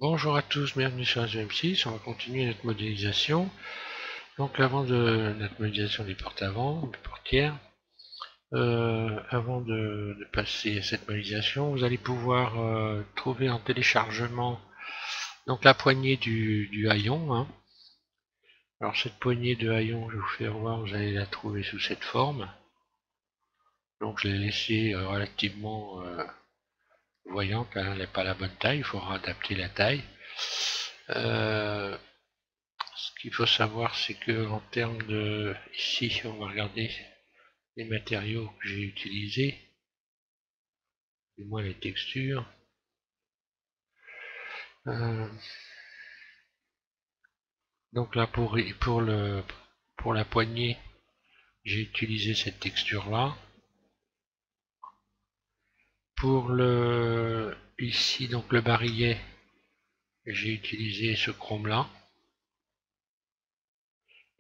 Bonjour à tous, bienvenue sur SVM6, on va continuer notre modélisation. Donc avant de notre modélisation des portes avant, des portières, avant de passer à cette modélisation, vous allez pouvoir trouver en téléchargement donc la poignée du haillon. Hein. Alors cette poignée de haillon, je vais vous faire voir, vous allez la trouver sous cette forme. Donc je l'ai laissée relativement voyante, hein, elle n'est pas la bonne taille, il faudra adapter la taille. Ce qu'il faut savoir, c'est que en termes de... Ici, on va regarder les matériaux que j'ai utilisés, du moins les textures. Euh, donc là, pour la poignée, j'ai utilisé cette texture-là. Pour le... Ici, donc le barillet, j'ai utilisé ce chrome-là.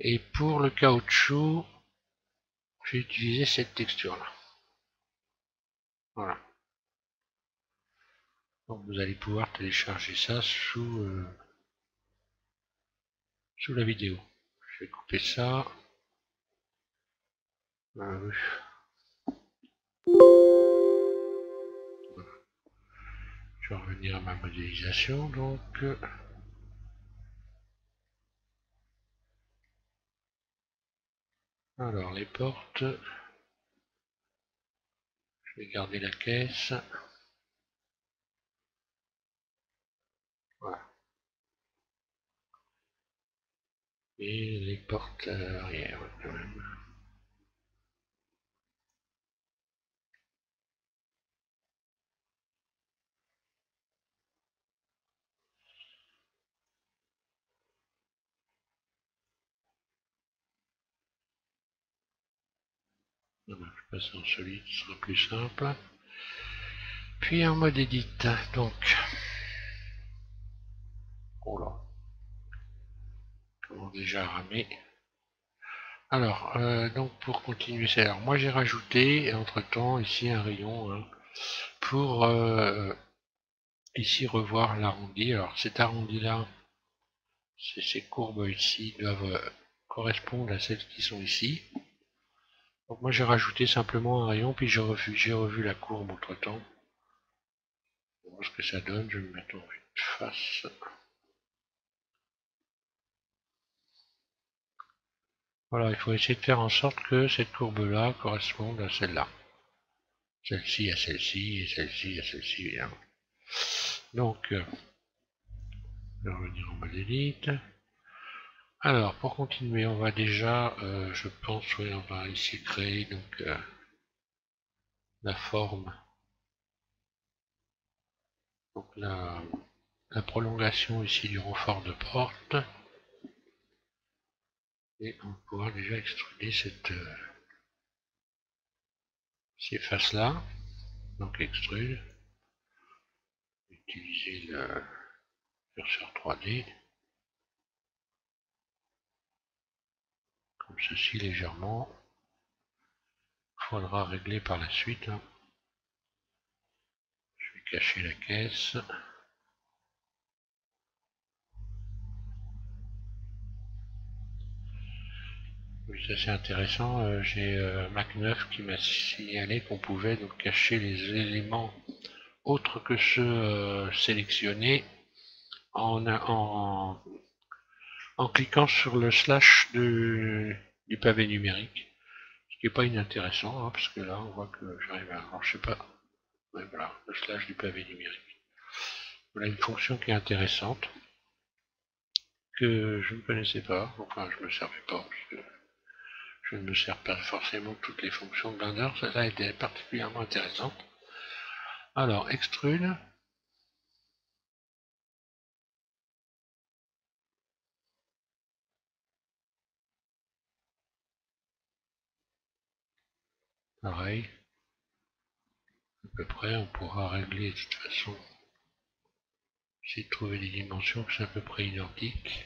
Et pour le caoutchouc, j'ai utilisé cette texture-là. Voilà. Donc vous allez pouvoir télécharger ça sous la vidéo. Je vais couper ça. Je vais revenir à ma modélisation. Donc, alors les portes, je vais garder la caisse. Voilà. Et les portes arrière quand même. Je passe en solide, ce sera plus simple. Puis en mode edit, donc. Oh là. Comment déjà ramer. Alors, donc pour continuer, c'est alors moi j'ai rajouté entre temps ici un rayon hein, pour ici revoir l'arrondi. Alors cet arrondi là, ces courbes ici doivent correspondre à celles qui sont ici. Donc moi j'ai rajouté simplement un rayon, puis j'ai revu la courbe entre temps. On va voir ce que ça donne, je vais me mettre en vue de face. Voilà, il faut essayer de faire en sorte que cette courbe-là corresponde à celle-là. Celle-ci à celle-ci, et celle-ci à celle-ci, évidemment. Donc, je vais revenir en mode élite. Alors, pour continuer, on va déjà, je pense, oui, on va ici créer donc la forme, donc la prolongation ici du renfort de porte, et on pourra déjà extruder ces faces-là, donc extrude, utiliser le curseur 3D, comme ceci légèrement. Il faudra régler par la suite. Hein. Je vais cacher la caisse. Oui, ça c'est intéressant. J'ai Mac9 qui m'a signalé qu'on pouvait donc cacher les éléments autres que ceux sélectionnés en cliquant sur le slash du pavé numérique. Ce qui n'est pas inintéressant, hein, parce que là on voit que j'arrive à... Alors je sais pas. Ouais, voilà, le slash du pavé numérique. Voilà une fonction qui est intéressante, que je ne connaissais pas, enfin je ne me servais pas, puisque je ne me sers pas forcément de toutes les fonctions de Blender, celle-là était particulièrement intéressante. Alors, extrude. Pareil, à peu près, on pourra régler de toute façon, essayer de trouver des dimensions qui sont à peu près identiques.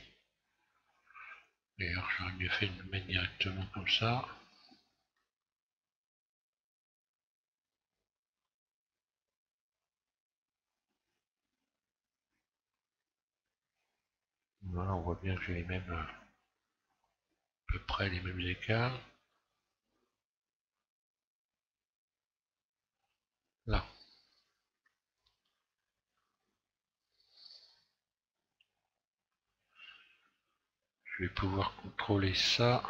D'ailleurs, j'aurais mieux fait de le mettre directement comme ça. Voilà, on voit bien que j'ai les mêmes, à peu près les mêmes écarts. Là. Je vais pouvoir contrôler ça.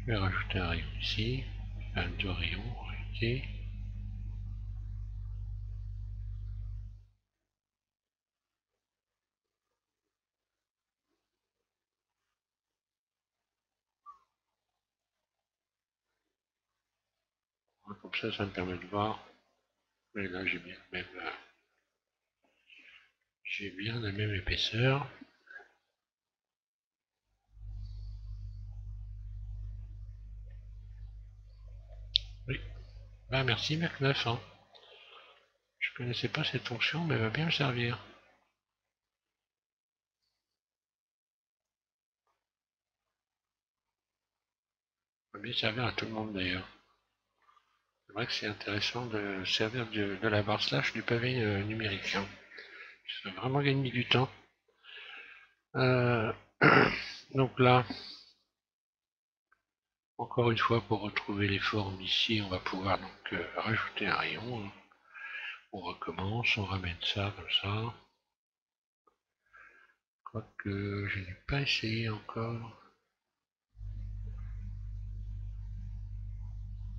Je vais rajouter un rayon ici. Enfin, deux rayons, ok. Comme ça me permet de voir. Et là, j'ai bien la même épaisseur. Oui. Bah merci Mac 9. Hein. Je connaissais pas cette fonction, mais elle va bien me servir. Elle va bien servir à tout le monde d'ailleurs. C'est vrai que c'est intéressant de servir de la barre slash du pavé numérique. Hein. Ça va vraiment gagner du temps. Donc là, encore une fois, pour retrouver les formes ici, on va pouvoir donc rajouter un rayon. Hein. On recommence, on ramène ça comme ça. Quoique je n'ai pas essayé encore.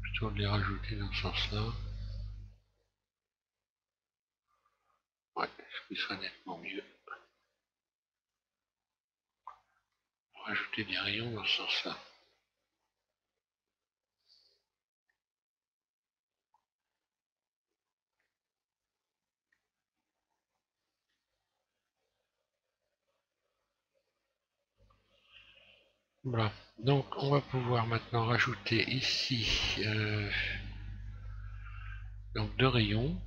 Plutôt de les rajouter dans ce sens-là. Ouais, ce qui serait nettement mieux. Rajouter des rayons dans ce sens-là. Voilà. Donc on va pouvoir maintenant rajouter ici donc deux rayons.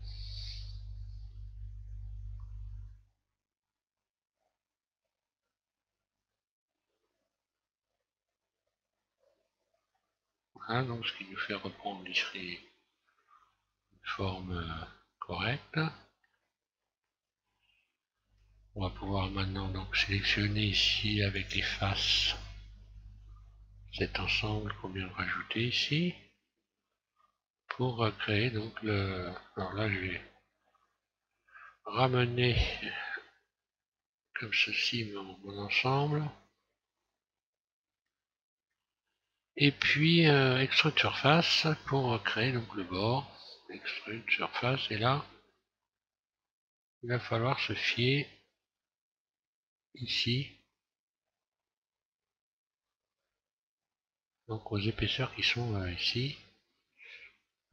Voilà, donc ce qui nous fait reprendre ici une forme correcte. On va pouvoir maintenant donc sélectionner ici avec les faces cet ensemble qu'on vient de rajouter ici pour créer donc le. Alors là je vais ramener comme ceci mon ensemble. Et puis extrude surface pour créer donc le bord. Extrude surface et là il va falloir se fier ici donc aux épaisseurs qui sont ici.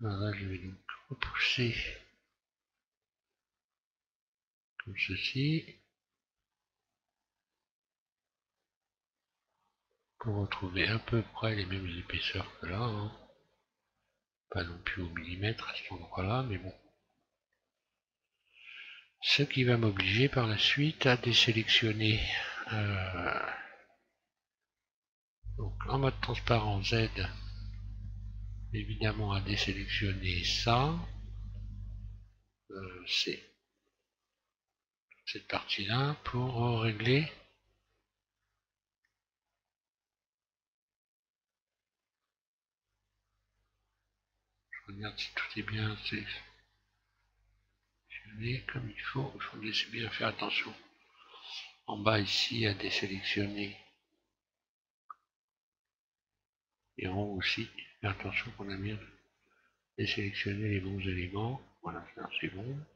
Alors là je vais donc repousser comme ceci pour retrouver à peu près les mêmes épaisseurs que là. Hein. Pas non plus au millimètre à cet endroit-là, mais bon. Ce qui va m'obliger par la suite à désélectionner donc en mode transparent Z, évidemment à désélectionner ça, c'est cette partie-là pour régler je regarde si tout est bien sélectionné comme il faut laisser bien faire attention en bas ici à désélectionner et en haut aussi, faire attention qu'on a bien désélectionné les bons éléments, voilà c'est bon.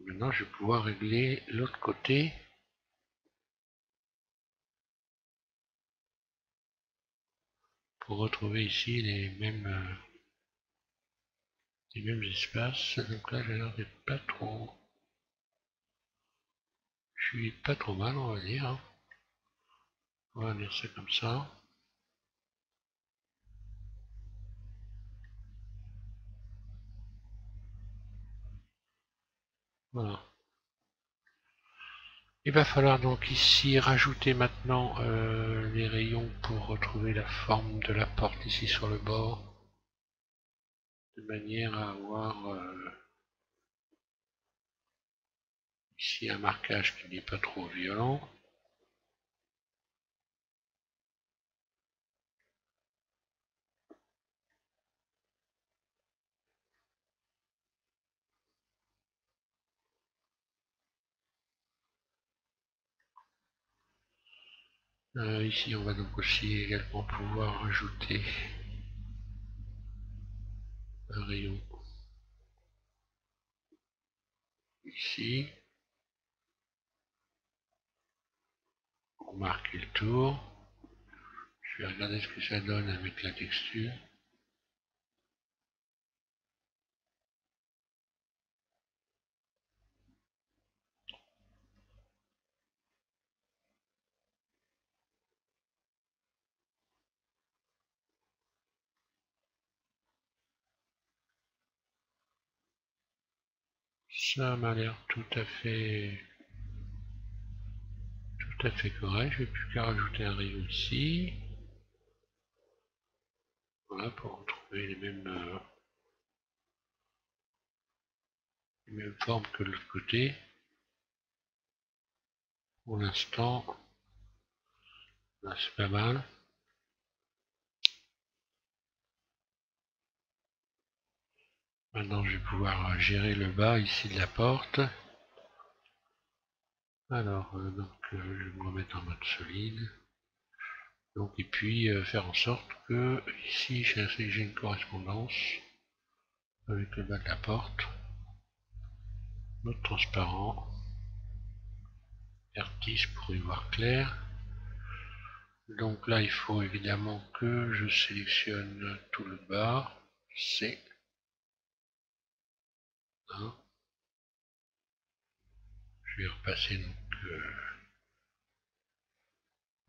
Maintenant je vais pouvoir régler l'autre côté pour retrouver ici les mêmes espaces. Donc là j'ai l'air d'être pas trop. Je suis pas trop mal on va dire. Hein. On va dire ça comme ça. Voilà. Il va falloir donc ici rajouter maintenant les rayons pour retrouver la forme de la porte ici sur le bord, de manière à avoir ici un marquage qui n'est pas trop violent. Ici on va donc aussi également pouvoir rajouter un rayon ici pour marquer le tour. Je vais regarder ce que ça donne avec la texture. Ça m'a l'air tout à fait correct. Je vais plus qu'à rajouter un rayon ici. Voilà, pour retrouver les mêmes formes que de l'autre côté. Pour l'instant, là c'est pas mal. Maintenant je vais pouvoir gérer le bas ici de la porte. Alors, je vais me remettre en mode solide. Donc, et puis faire en sorte que ici j'ai une correspondance avec le bas de la porte. Mode transparent. R10 pour y voir clair. Donc là, il faut évidemment que je sélectionne tout le bas. C. Hein. Je vais repasser donc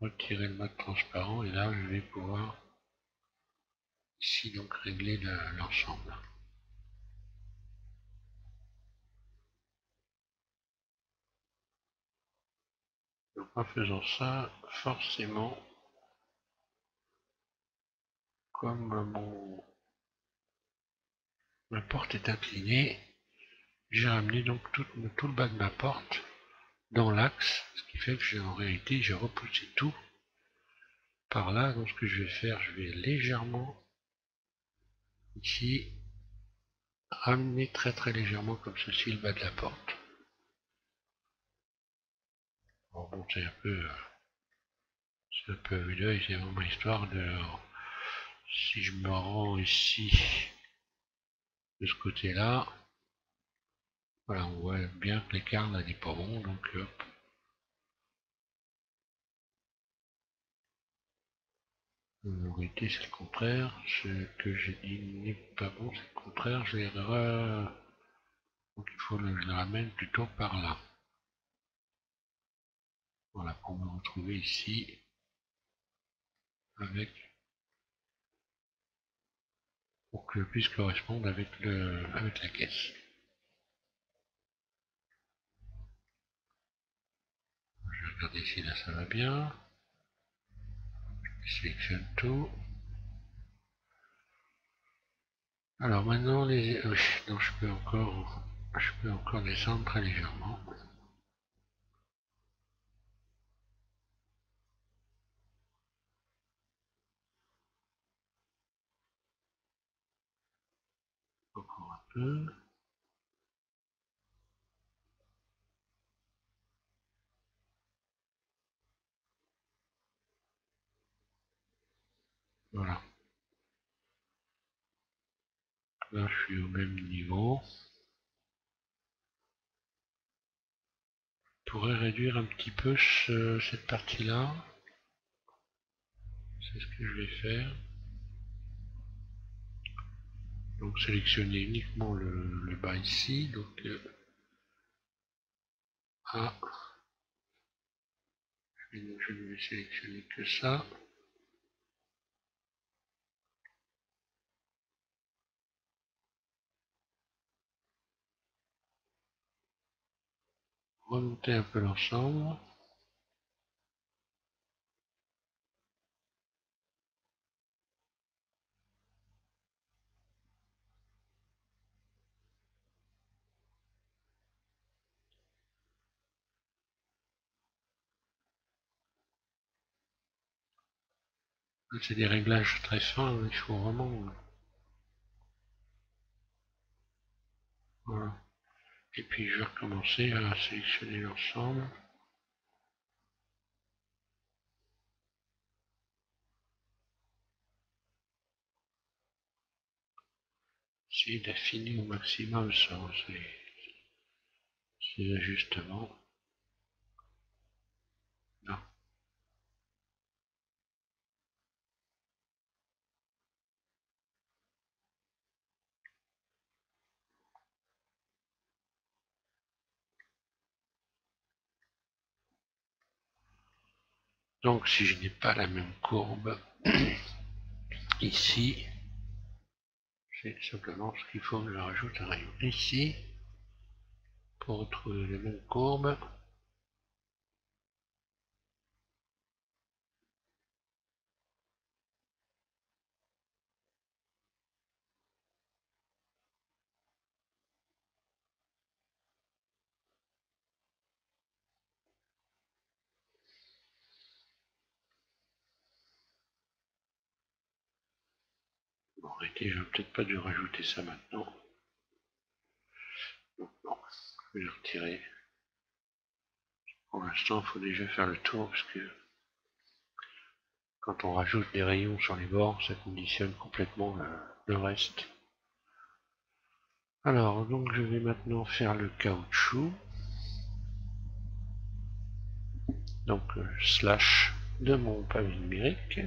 retirer le mode transparent et là je vais pouvoir ici donc régler l'ensemble. Donc en faisant ça, forcément, comme ma porte est inclinée, j'ai ramené donc tout le bas de ma porte dans l'axe, ce qui fait que en réalité j'ai repoussé tout par là. Donc ce que je vais faire, je vais légèrement ici ramener très légèrement comme ceci le bas de la porte. Bon, c'est un peu à vue d'œil, c'est vraiment histoire de... Si je me rends ici de ce côté-là, voilà, on voit bien que l'écart là n'est pas bon, donc hop. En réalité, c'est le contraire. Ce que j'ai dit n'est pas bon, c'est le contraire. Donc il faut que je le ramène plutôt par là. Voilà, pour me retrouver ici avec, pour que je puisse correspondre avec la caisse. Je vais regarder si là ça va bien. Je sélectionne tout. Alors maintenant oui, donc je peux encore descendre très légèrement. Encore un peu. Voilà. Là je suis au même niveau. Je pourrais réduire un petit peu cette partie-là. C'est ce que je vais faire. Donc sélectionner uniquement le bas ici. Donc A, je ne vais sélectionner que ça. remonter un peu l'ensemble. C'est des réglages très fins, il faut vraiment... Voilà. Et puis je vais recommencer à sélectionner l'ensemble. Essayer d'affiner au maximum ces ajustements. Non. Donc si je n'ai pas la même courbe ici, c'est simplement ce qu'il faut que je rajoute un rayon ici pour retrouver la même courbe. Bon, arrêtez, j'aurais peut-être pas dû rajouter ça maintenant. Donc, non, je vais le retirer. Pour l'instant, il faut déjà faire le tour parce que quand on rajoute des rayons sur les bords, ça conditionne complètement le reste. Alors, donc je vais maintenant faire le caoutchouc. Donc, slash de mon pavé numérique.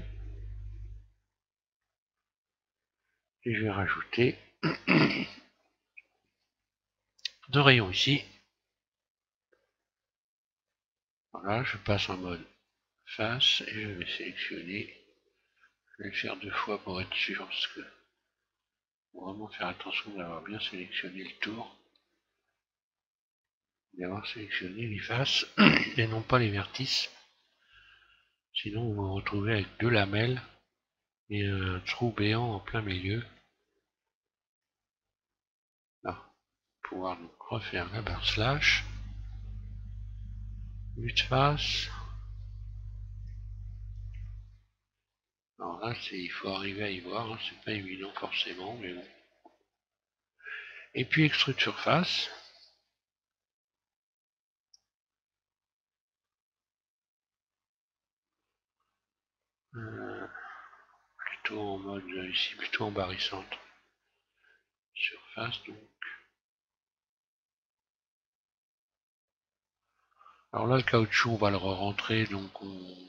Et je vais rajouter deux rayons ici. Voilà, je passe en mode face et je vais sélectionner. Je vais le faire deux fois pour être sûr parce que faut vraiment faire attention d'avoir bien sélectionné le tour. D'avoir sélectionné les faces et non pas les vertices. Sinon vous vous retrouvez avec deux lamelles et un trou béant en plein milieu. Là, pour pouvoir donc refaire la barre slash. Vue de face. Alors là, il faut arriver à y voir, hein, c'est pas évident forcément, mais bon. Et puis extrude surface. Plutôt en mode ici, plutôt en barrissante. Surface donc. Alors là, le caoutchouc, on va le re-rentrer, donc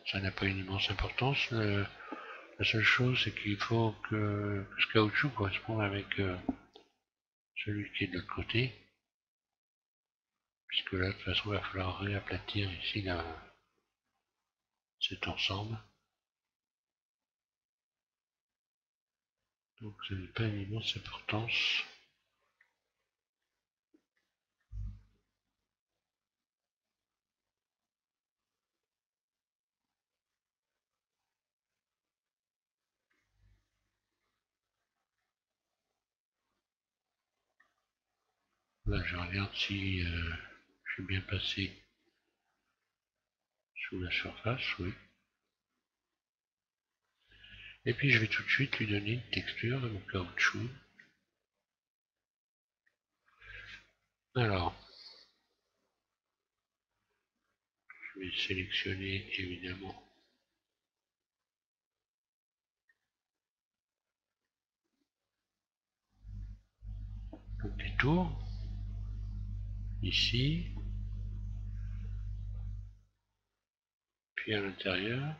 ça n'a pas une immense importance. La seule chose, c'est qu'il faut que ce caoutchouc corresponde avec celui qui est de l'autre côté. Puisque là, de toute façon, il va falloir réaplatir ici cet ensemble. Donc ça n'est pas une immense importance. Là, je regarde si je suis bien passé sous la surface, oui. Et puis je vais tout de suite lui donner une texture de mon caoutchouc. Alors, je vais sélectionner évidemment donc les tours, ici, puis à l'intérieur.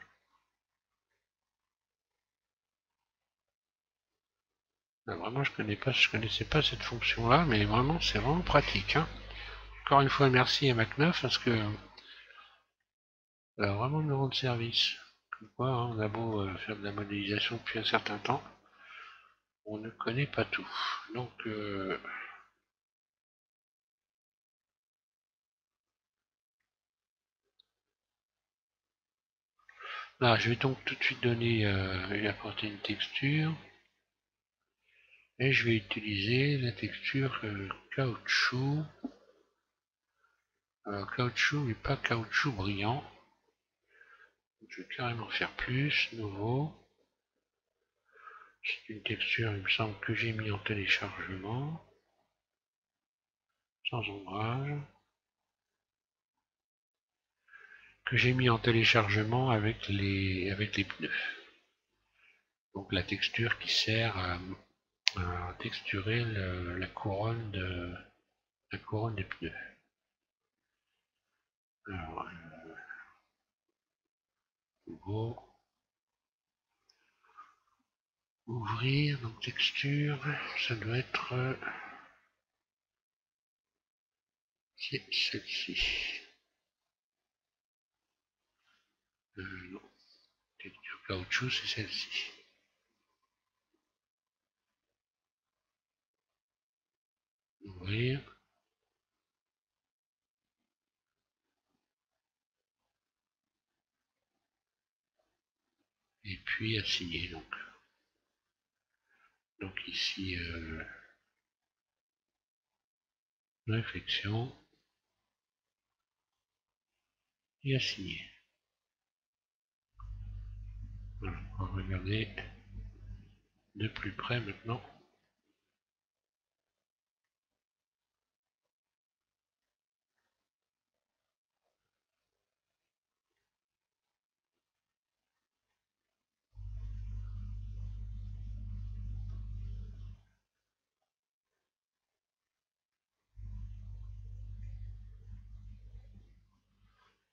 Vraiment, je connaissais pas cette fonction-là, mais vraiment, c'est vraiment pratique. Hein. Encore une fois, merci à Mac9 parce que elle a vraiment me rendre service. Comme quoi, hein, on a beau faire de la modélisation depuis un certain temps, on ne connaît pas tout. Donc, Là, je vais donc tout de suite apporter une texture. Et je vais utiliser la texture caoutchouc. Caoutchouc, mais pas caoutchouc brillant. Je vais carrément faire plus, nouveau. C'est une texture, il me semble, que j'ai mis en téléchargement. Sans ombrage. Que j'ai mis en téléchargement avec les pneus. Donc la texture qui sert à texturer la couronne des pneus. Alors, nouveau. Ouvrir, donc texture, ça doit être c'est celle-ci. Non, texture caoutchouc, c'est celle-ci. Ouvrir. Et puis assigner donc. Donc ici, réflexion. Et assigner. Voilà, on va regarder de plus près maintenant.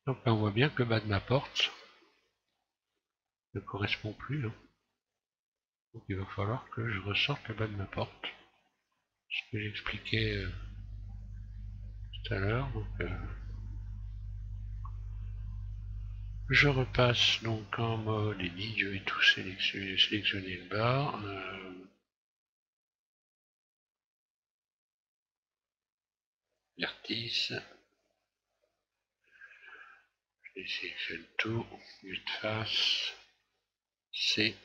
Donc là, on voit bien que le bas de ma porte ne correspond plus. Hein. Donc il va falloir que je ressorte le bas de ma porte. Ce que j'expliquais tout à l'heure. Je repasse donc en mode edit, je vais tout sélectionner le bas. Vertice. Je sélectionne tout. Vue de face. C.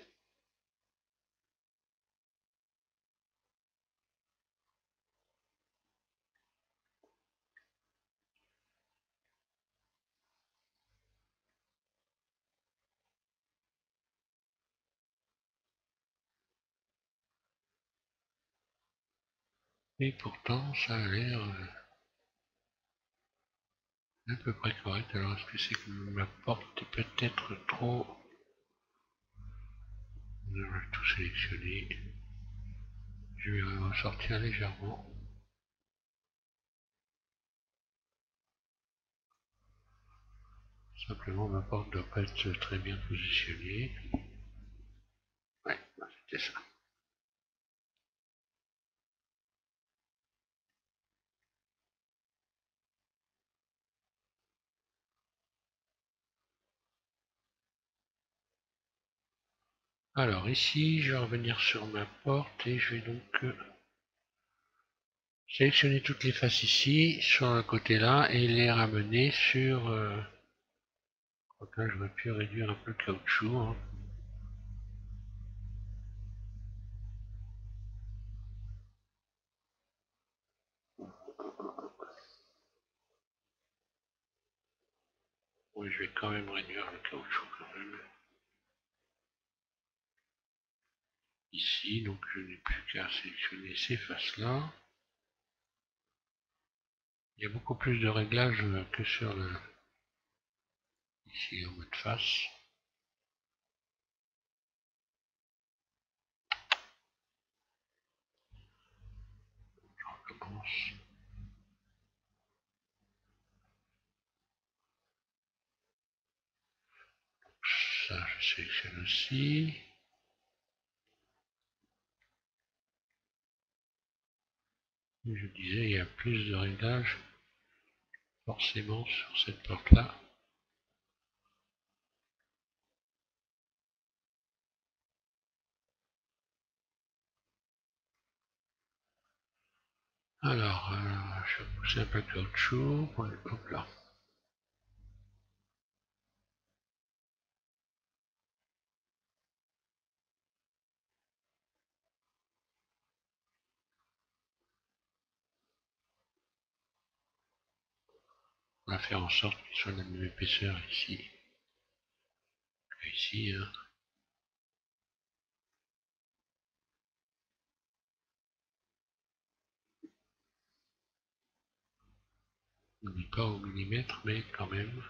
Et pourtant, ça a l'air à peu près correct. Alors, est-ce que c'est que ma porte est peut-être trop... Je vais tout sélectionner. Je vais ressortir légèrement. Simplement, ma porte ne doit pas être très bien positionnée. Ouais, c'était ça. Alors ici, je vais revenir sur ma porte et je vais donc sélectionner toutes les faces ici, sur un côté là, et les ramener sur... je crois que j'aurais pu réduire un peu le caoutchouc. Hein. Oui, je vais quand même réduire le caoutchouc quand même. Ici, donc je n'ai plus qu'à sélectionner ces faces-là. Il y a beaucoup plus de réglages que sur le... Ici en mode face. Je recommence. Ça, je sélectionne aussi. Et je disais, il y a plus de réglages forcément sur cette porte-là. Alors, je vais pousser un peu de caoutchouc. Hop là. On va faire en sorte qu'il soit de la même épaisseur ici que ici. Hein. On n'est pas au millimètre, mais quand même.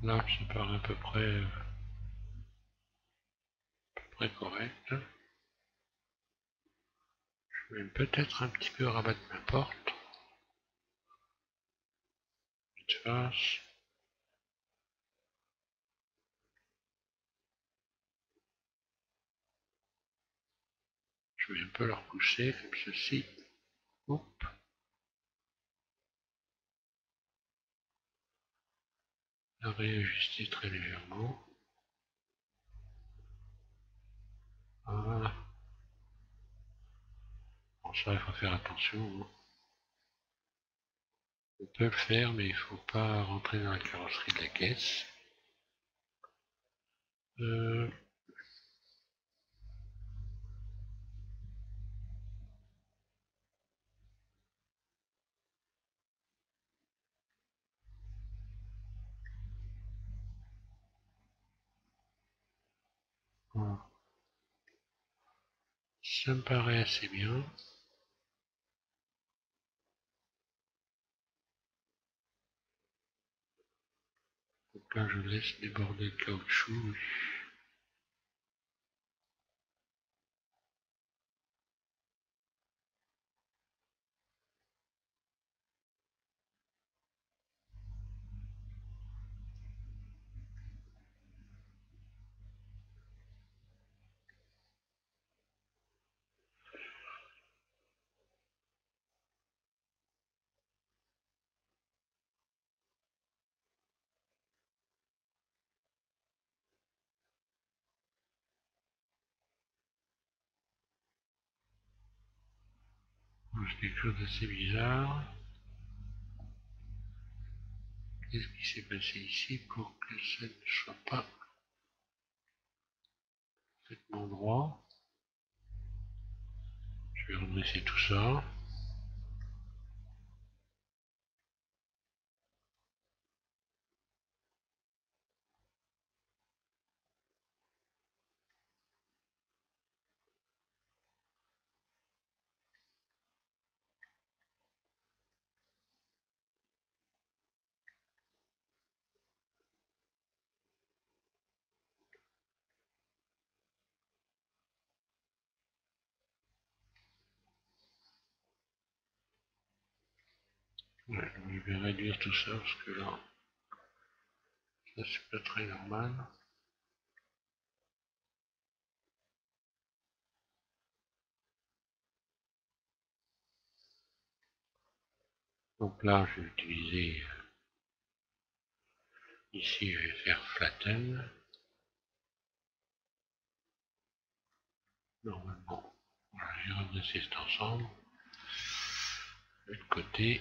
Là, ça paraît à peu près correct. Je vais peut-être un petit peu rabattre ma porte. Vite face. Je vais un peu la repousser comme ceci. Oup. La réajuster très légèrement. Voilà. Bon, ça, il faut faire attention. Hein. On peut le faire, mais il ne faut pas rentrer dans la carrosserie de la caisse. Euh, voilà. Ça me paraît assez bien. Donc là, je laisse déborder le caoutchouc. C'est quelque chose d'assez bizarre. Qu'est-ce qui s'est passé ici pour que ça ne soit pas parfaitement droit? Je vais redresser tout ça. Ouais, je vais réduire tout ça parce que là, ça c'est pas très normal. Donc là, je vais utiliser, ici, je vais faire flatten. Normalement, voilà, j'ai redressé cet ensemble. De l'autre côté,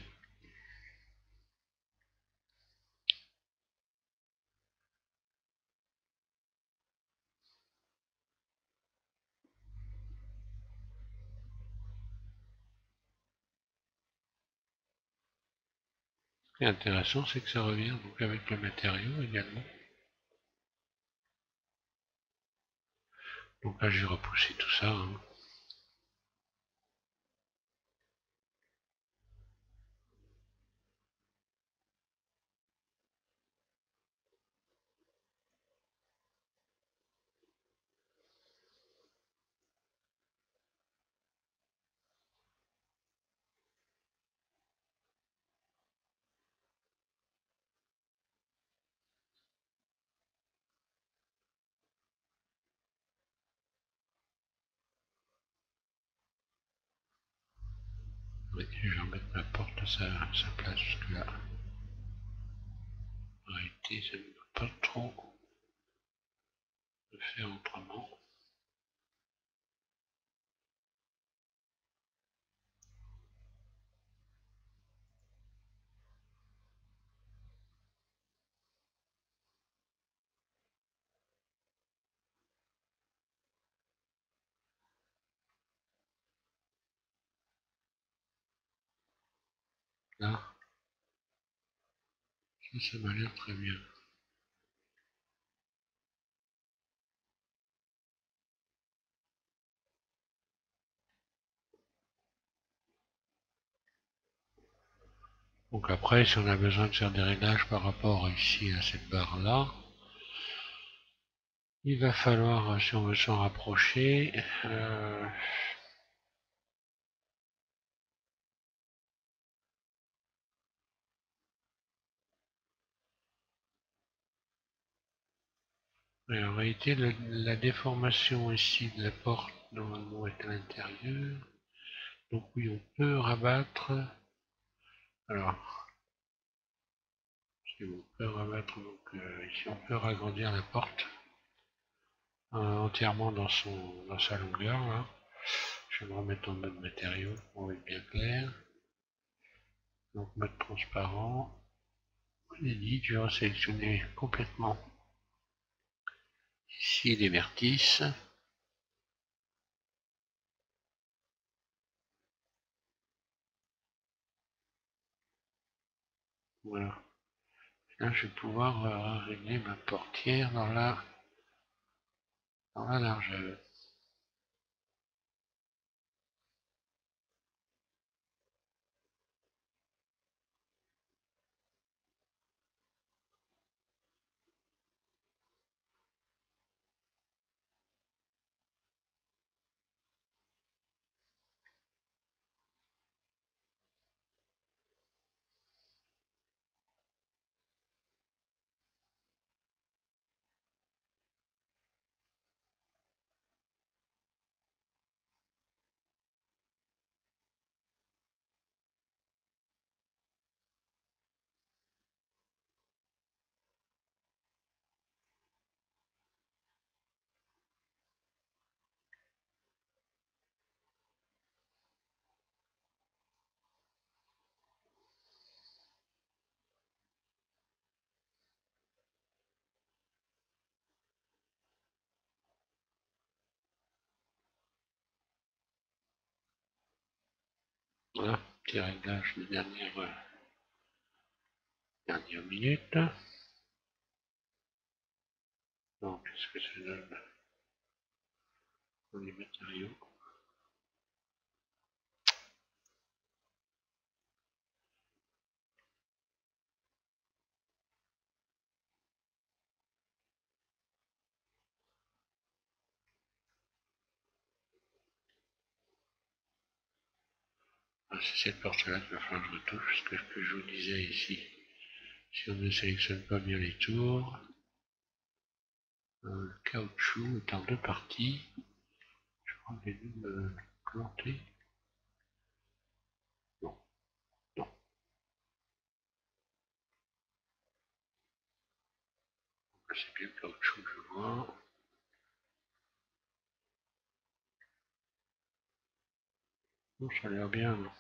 ce qui est intéressant, c'est que ça revient donc avec le matériau également. Donc là, j'ai repoussé tout ça. Hein. Oui, je vais remettre ma porte à sa place, parce que là, réalité, ça ne va pas trop le faire autrement. Là, ça m'a l'air très bien. Donc après, si on a besoin de faire des réglages par rapport ici à cette barre là, il va falloir, si on veut s'en rapprocher, mais en réalité, la déformation ici de la porte normalement est à l'intérieur. Donc oui, on peut rabattre. Alors, si on peut rabattre, donc ici on peut agrandir la porte entièrement dans sa longueur. Là. Je vais me remettre en mode matériau pour être bien clair. Donc mode transparent. On est dit, je vais sélectionner complètement ici les vertices. Voilà. Là, je vais pouvoir régler ma portière dans la largeur. Voilà, petit réglage de dernière minute. Donc, qu'est-ce que ça donne dans les matériaux? Ah, c'est cette porte-là qu'il va falloir que je retouche, parce que ce que je vous disais ici, si on ne sélectionne pas bien les tours, le caoutchouc est en deux parties. Je crois que j'ai dû me planter. Non, non. C'est bien le caoutchouc que je vois. Non, ça a l'air bien, non.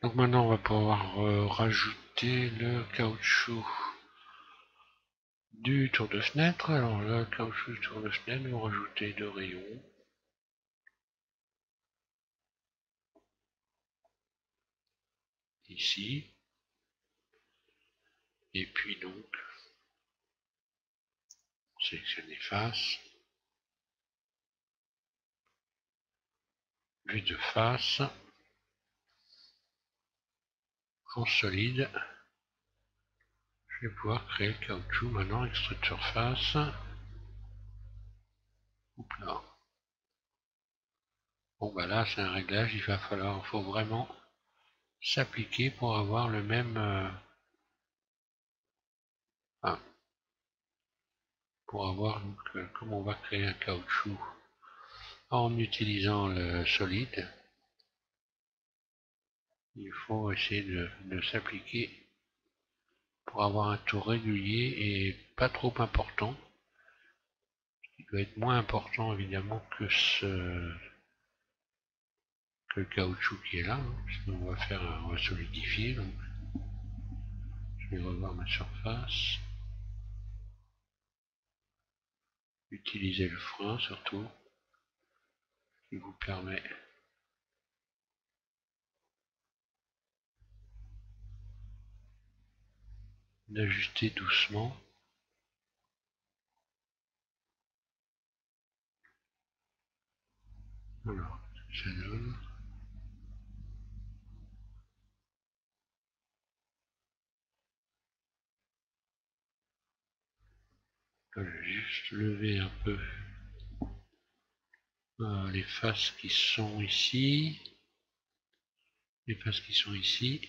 Donc maintenant, on va pouvoir rajouter le caoutchouc du tour de fenêtre. Alors là, le caoutchouc du tour de fenêtre, on va rajouter deux rayons. Ici. Et puis donc, on sélectionne les faces. Vue de face. En solide. Je vais pouvoir créer le caoutchouc maintenant, extrude surface. Hop là. Bon bah là c'est un réglage, faut vraiment s'appliquer pour avoir le même pour avoir donc, comme on va créer un caoutchouc en utilisant le solide, il faut essayer de s'appliquer pour avoir un tour régulier et pas trop important. Il doit être moins important évidemment que le caoutchouc qui est là. Sinon on va solidifier. Donc je vais revoir ma surface. Utiliser le frein surtout, qui vous permet d'ajuster doucement. Alors, ça donne. Voilà, juste lever un peu les faces qui sont ici. Les faces qui sont ici.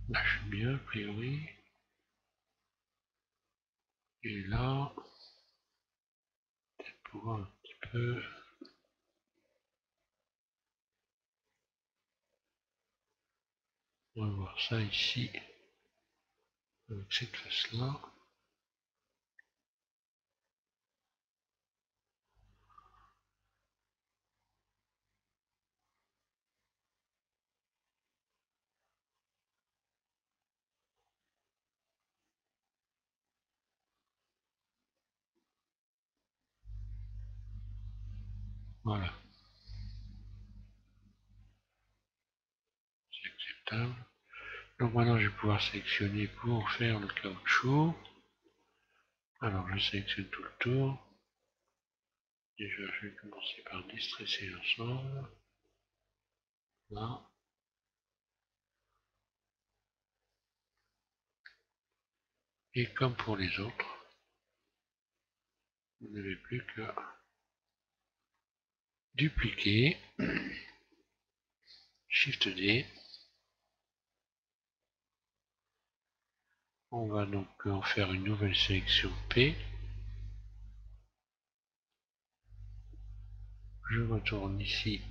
Là, je suis bien, a priori. Et là, peut-être pouvoir un petit peu. On va voir ça ici, avec cette face-là. Voilà, c'est acceptable. Donc maintenant, je vais pouvoir sélectionner pour faire le caoutchouc. Alors, je sélectionne tout le tour. Déjà, je vais commencer par distresser l'ensemble. Là. Et comme pour les autres, vous n'avez plus qu'à dupliquer, Shift D. On va donc en faire une nouvelle sélection P. Je retourne ici.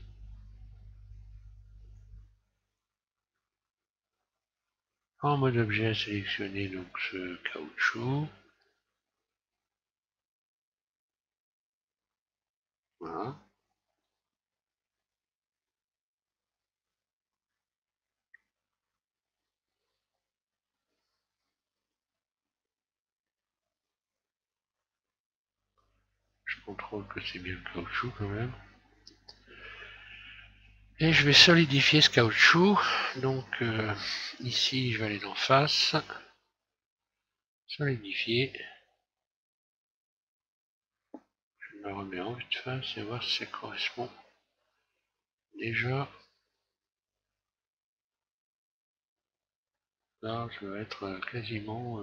En mode objet, sélectionner donc ce caoutchouc. Voilà. Je contrôle que c'est bien le caoutchouc quand même. Et je vais solidifier ce caoutchouc. Donc ici, je vais aller dans face. Solidifier. Je me remets en vue de face et voir si ça correspond. Déjà, là, je vais être quasiment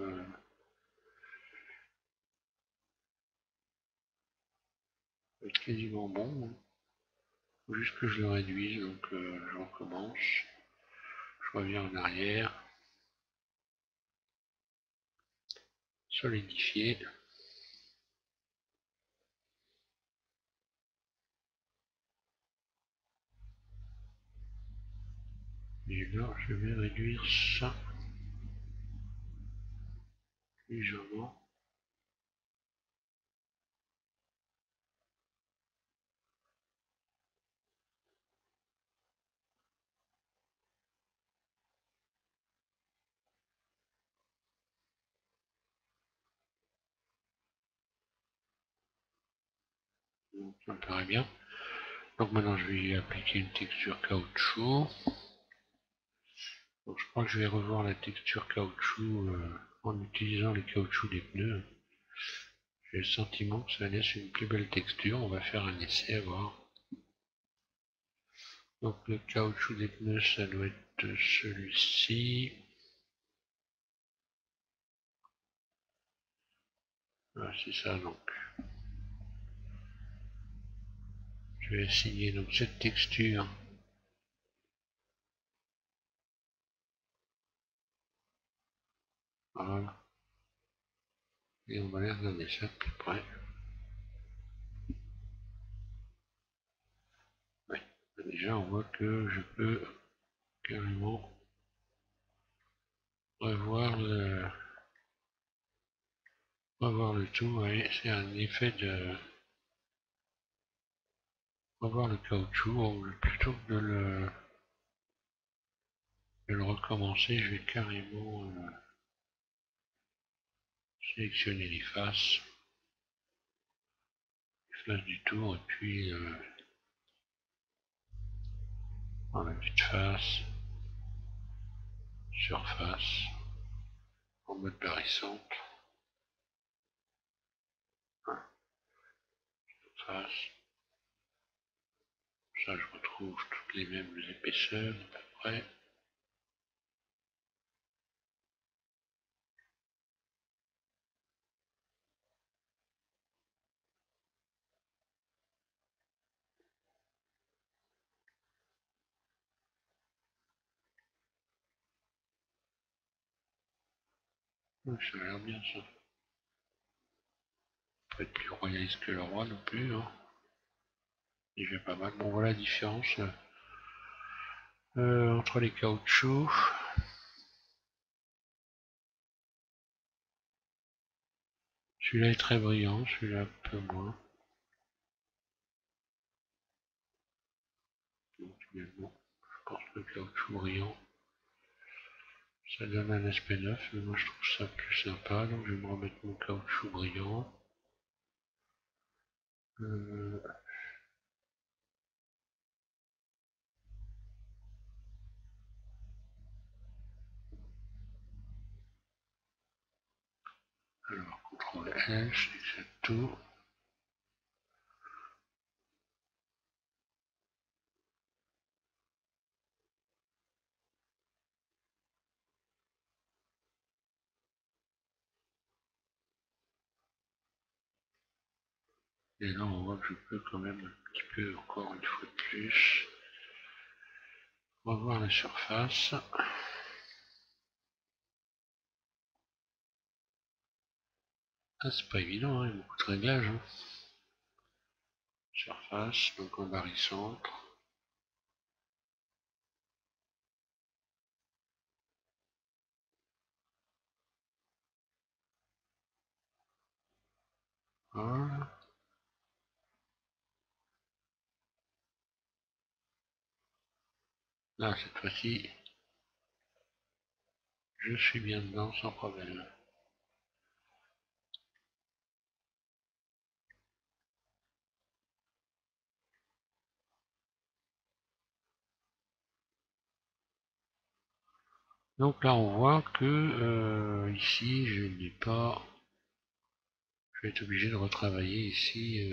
bon. Faut juste que je le réduise, donc je recommence. Je reviens en arrière. Solidifier. Et là, je vais réduire ça légèrement. Donc, ça me paraît bien. Donc maintenant, je vais y appliquer une texture caoutchouc. Donc je crois que je vais revoir la texture caoutchouc en utilisant les caoutchoucs des pneus. J'ai le sentiment que ça laisse une plus belle texture. On va faire un essai à voir. Donc le caoutchouc des pneus, ça doit être celui-ci. Ah, c'est ça donc. Je vais essayer donc cette texture. Voilà. Et on va aller regarder ça de plus près. Oui. Déjà on voit que je peux carrément revoir le tout. Oui, c'est un effet de revoir le caoutchouc. Plutôt que de le recommencer, je vais carrément sélectionner les faces du tour et puis dans la petite face, surface, en mode barycentre, face. Ça, je retrouve toutes les mêmes épaisseurs à peu près. Oui, ça a l'air bien ça. Pas être plus royaliste que le roi non plus. Hein. Il fait pas mal. Bon, voilà la différence entre les caoutchoucs. Celui-là est très brillant, celui-là un peu moins. Donc, finalement, je pense que le caoutchouc brillant, ça donne un aspect neuf, mais moi je trouve ça plus sympa, donc je vais me remettre mon caoutchouc brillant. Alors, CTRL L, je sélectionne tout. Et là, on voit que je peux quand même un petit peu, encore une fois de plus, revoir la surface. Ah, c'est pas évident, hein, il y a beaucoup de réglages. Hein. Surface, donc en barycentre. Voilà. Là, cette fois-ci, je suis bien dedans sans problème. Donc là, on voit que ici, je n'ai pas... Je vais être obligé de retravailler ici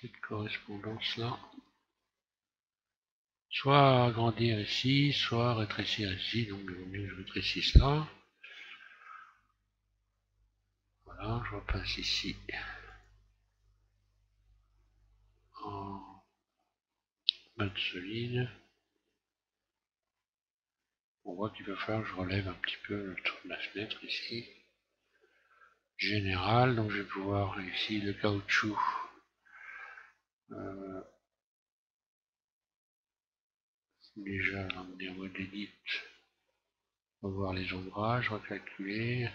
cette correspondance-là. Soit agrandir ici, soit rétrécir ici. Donc il vaut mieux que je rétrécisse là. Voilà, je repasse ici en mode solide. On voit qu'il va falloir que je relève un petit peu le tour de la fenêtre ici. Général, donc je vais pouvoir ici le caoutchouc. Déjà l'emmener en mode edit. Revoir les ombrages, recalculer.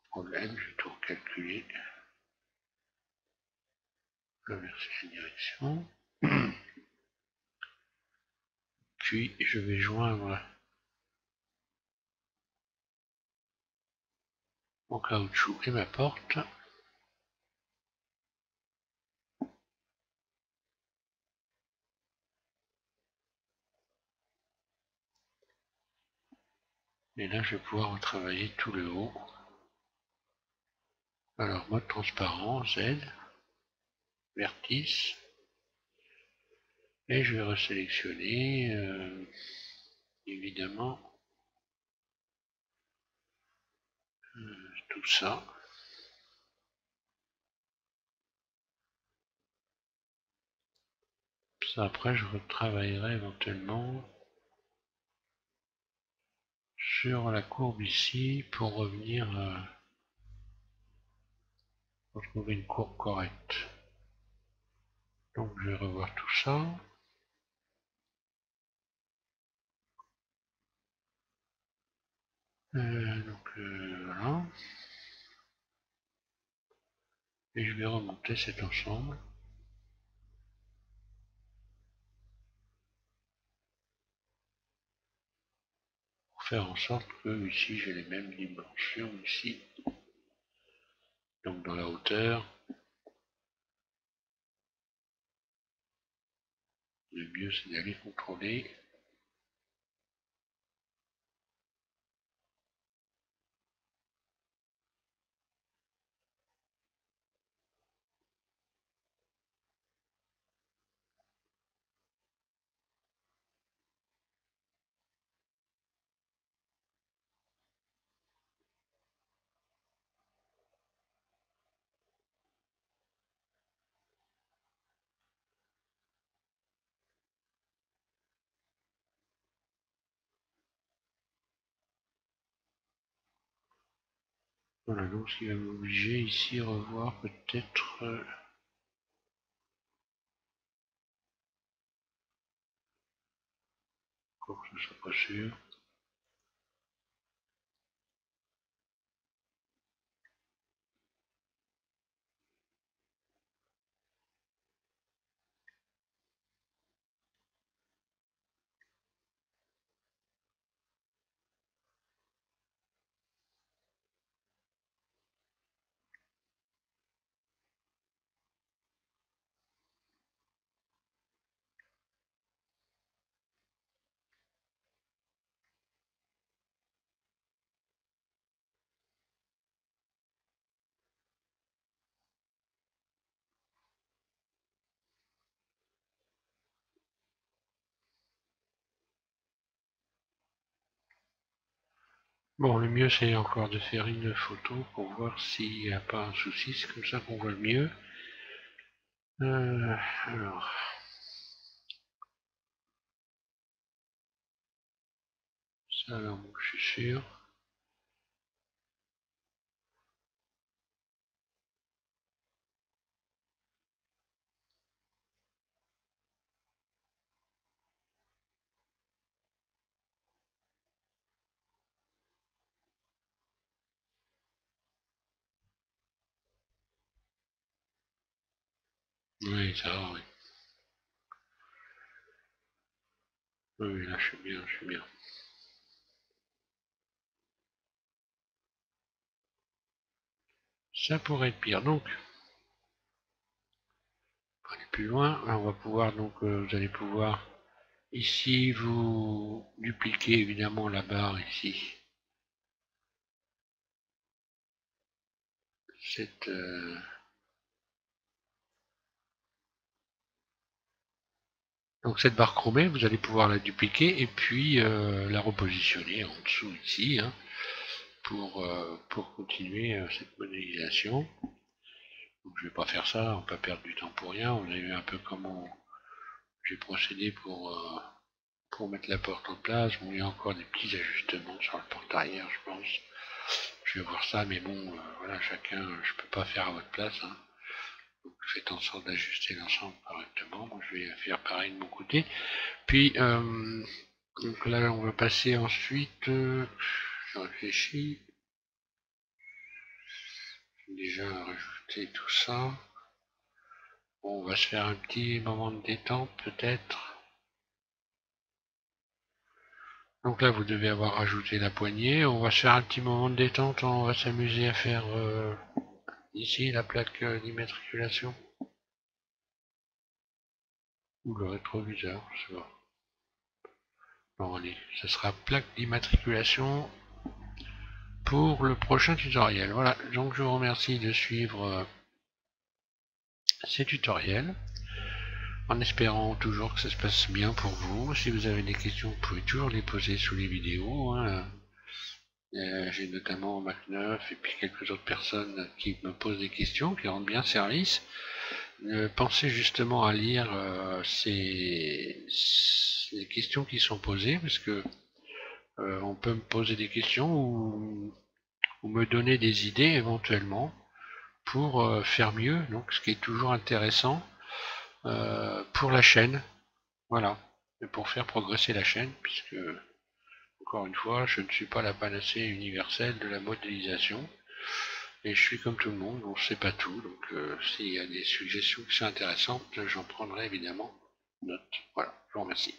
Problème, je vais tout recalculer. Inverser la direction. Puis je vais joindre mon caoutchouc et ma porte. Et là, je vais pouvoir retravailler tout le haut. Alors, mode transparent, Z, vertice. Et je vais resélectionner, évidemment, tout ça. Ça, après, je retravaillerai éventuellement sur la courbe ici pour revenir à retrouver une courbe correcte. Donc, je vais revoir tout ça. Voilà. Et je vais remonter cet ensemble. Pour faire en sorte que ici j'ai les mêmes dimensions ici. Donc dans la hauteur. Le mieux c'est d'aller contrôler. Voilà, donc ce qui va m'obliger ici à revoir peut-être... encore que je ne sois pas sûr. Bon, le mieux c'est encore de faire une photo pour voir s'il n'y a pas un souci, c'est comme ça qu'on voit le mieux. Alors... Ça alors, je suis sûr. Oui, ça va, oui. Oui, là je suis bien, je suis bien. Ça pourrait être pire, donc. Pour aller plus loin, là, on va pouvoir, donc, vous allez pouvoir, ici, vous dupliquez évidemment la barre ici. Cette... Donc cette barre chromée, vous allez pouvoir la dupliquer et puis la repositionner en dessous ici, hein, pour continuer cette modélisation. Donc je vais pas faire ça, on va pas perdre du temps pour rien. Vous avez vu un peu comment j'ai procédé pour mettre la porte en place. Bon, il y a encore des petits ajustements sur le porte arrière, je pense. Je vais voir ça, mais bon, voilà, chacun, je peux pas faire à votre place. Hein. Donc faites en sorte d'ajuster l'ensemble correctement. Moi, je vais faire pareil de mon côté. Puis, donc là, on va passer ensuite, je réfléchis, j'ai déjà rajouté tout ça. Bon, on va se faire un petit moment de détente peut-être. Donc là, vous devez avoir rajouté la poignée. On va se faire un petit moment de détente, on va s'amuser à faire ici la plaque d'immatriculation. Ou le rétroviseur, je sais pas. Bon, allez, ce sera plaque d'immatriculation pour le prochain tutoriel. Voilà, donc je vous remercie de suivre ces tutoriels, en espérant toujours que ça se passe bien pour vous. Si vous avez des questions, vous pouvez toujours les poser sous les vidéos. J'ai notamment Mac9 et puis quelques autres personnes qui me posent des questions, qui rendent bien service. Pensez justement à lire les questions qui sont posées, parce que on peut me poser des questions ou me donner des idées éventuellement pour faire mieux, donc ce qui est toujours intéressant pour la chaîne, voilà, et pour faire progresser la chaîne, puisque encore une fois, je ne suis pas la panacée universelle de la modélisation, et je suis comme tout le monde, on ne sait pas tout, donc s'il y a des suggestions qui sont intéressantes, j'en prendrai évidemment note. Voilà, je vous remercie.